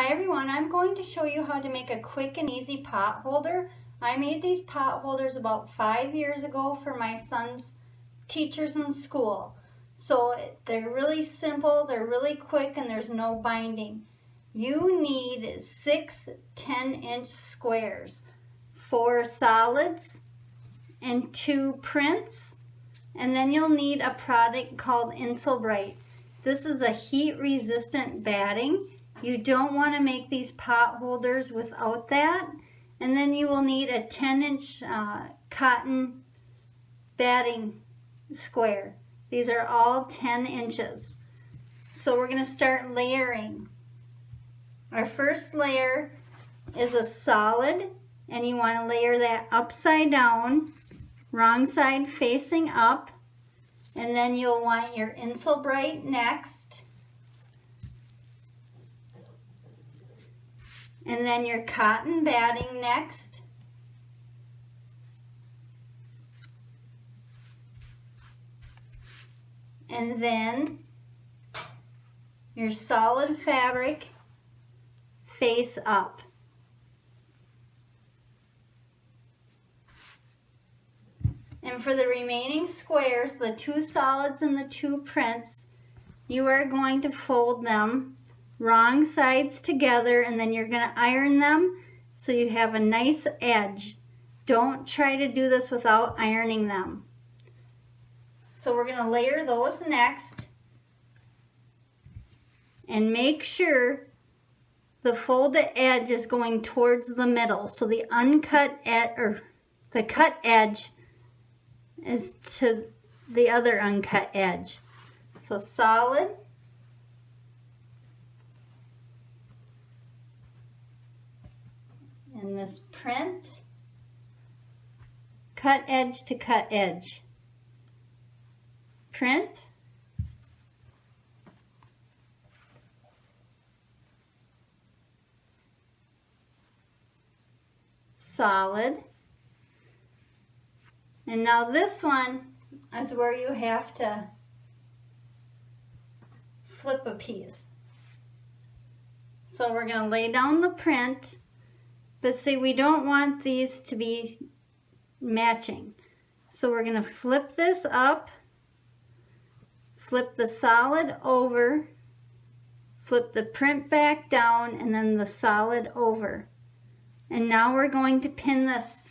Hi everyone, I'm going to show you how to make a quick and easy pot holder. I made these pot holders about 5 years ago for my son's teachers in school. So they're really simple, they're really quick, and there's no binding. You need 6 10-inch squares, 4 solids, and 2 prints. And then you'll need a product called Insulbrite. This is a heat-resistant batting. You don't want to make these pot holders without that. And then you will need a 10-inch cotton batting square. These are all 10 inches. So we're going to start layering. Our first layer is a solid, and you want to layer that upside down, wrong side facing up. And then you'll want your Insulbrite next. And then your cotton batting next. And then your solid fabric face up. And for the remaining squares, the 2 solids and the 2 prints, you are going to fold them wrong sides together, and then you're going to iron them so you have a nice edge. Don't try to do this without ironing them. So we're going to layer those next, and make sure the folded edge is going towards the middle, so the the cut edge is to the other uncut edge. So solid, and this print, cut edge to cut edge, print, solid. And now this one is where you have to flip a piece. So we're going to lay down the print, but see, we don't want these to be matching. So we're going to flip this up, flip the solid over, flip the print back down, and then the solid over. And now we're going to pin this,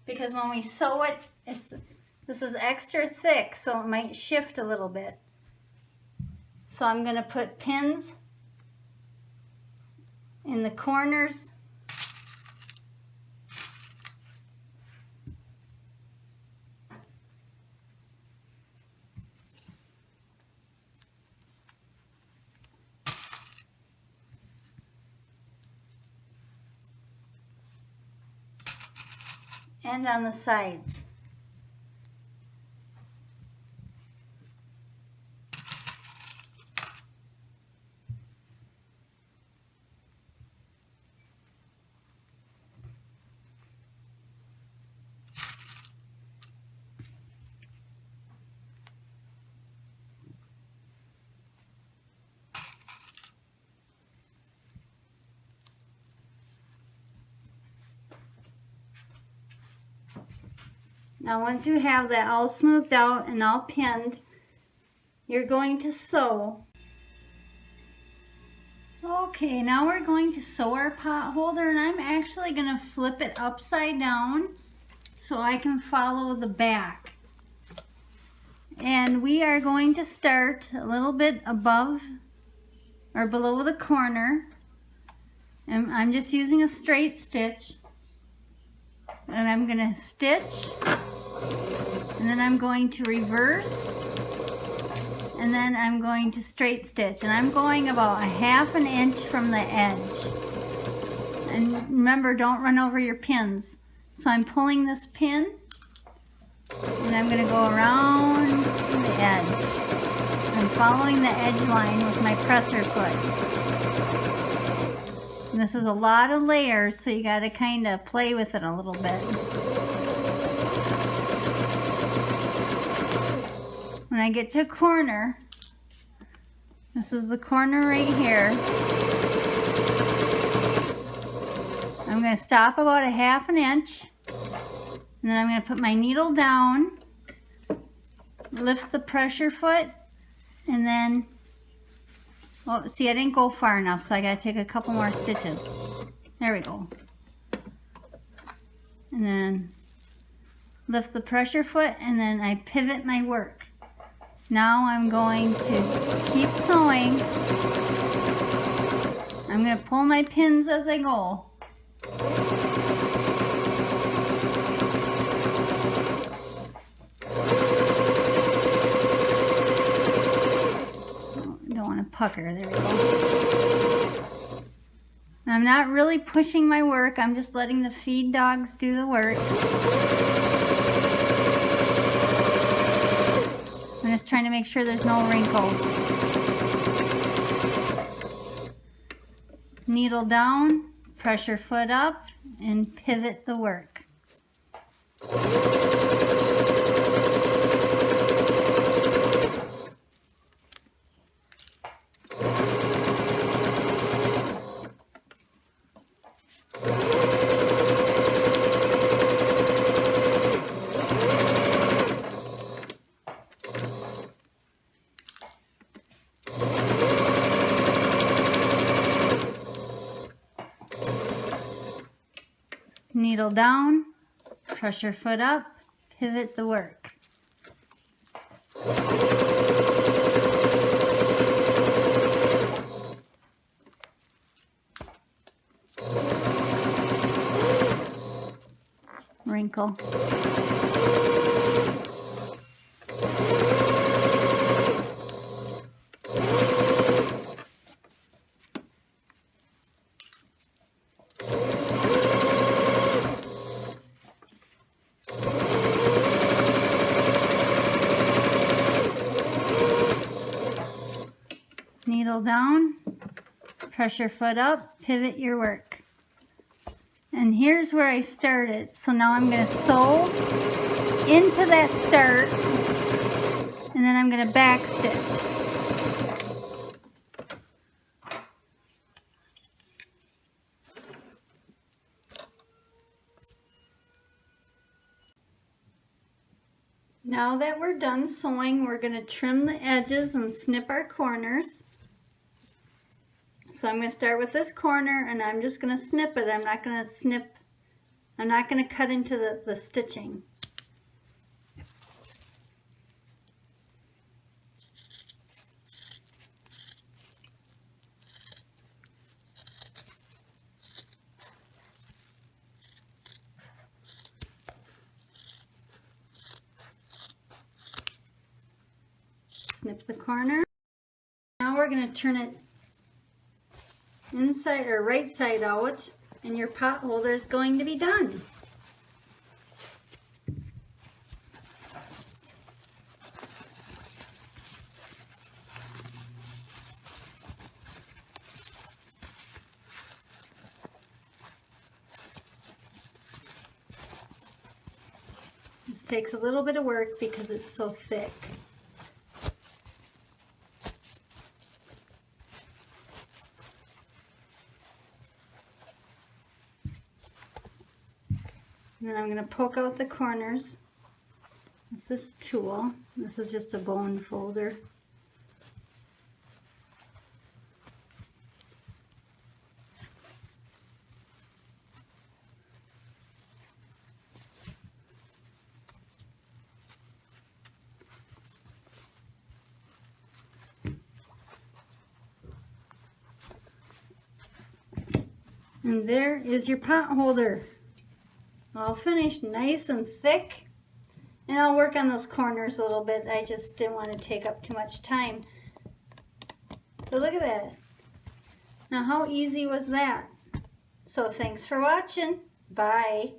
because when we sew it, this is extra thick, so it might shift a little bit. So I'm going to put pins in the corners. And on the sides. Now once you have that all smoothed out and all pinned, you're going to sew. Okay, now we're going to sew our pot holder, and I'm actually going to flip it upside down so I can follow the back. And we are going to start a little bit above or below the corner. And I'm just using a straight stitch. And I'm going to stitch, and then I'm going to reverse, and then I'm going to straight stitch, and I'm going about 1/2 inch from the edge. And remember, don't run over your pins. So I'm pulling this pin, and I'm going to go around the edge. I'm following the edge line with my presser foot. And this is a lot of layers, so you got to kind of play with it a little bit. When I get to a corner, this is the corner right here, I'm going to stop about a 1/2 inch, and then I'm going to put my needle down, lift the pressure foot, and then, oh, see, I didn't go far enough, so I got to take a couple more stitches. There we go. And then lift the pressure foot, and then I pivot my work. Now I'm going to keep sewing. I'm going to pull my pins as I go. Don't want to pucker. There we go. I'm not really pushing my work. I'm just letting the feed dogs do the work. I'm just trying to make sure there's no wrinkles. Needle down, pressure foot up, and pivot the work. Needle down, pressure foot up, pivot the work. Wrinkle. Needle down, pressure foot up, pivot your work. And here's where I started. So now I'm going to sew into that start, and then I'm going to back stitch. Now that we're done sewing, we're going to trim the edges and snip our corners. So I'm going to start with this corner, and I'm just going to snip it. I'm not going to cut into the stitching. Snip the corner. Now we're going to turn it inside or right side out, and your pot holder is going to be done. This takes a little bit of work because it's so thick. And then I'm going to poke out the corners with this tool. This is just a bone folder. And there is your pot holder. All finished, nice and thick. And I'll work on those corners a little bit. I just didn't want to take up too much time. So look at that. Now how easy was that? So thanks for watching. Bye.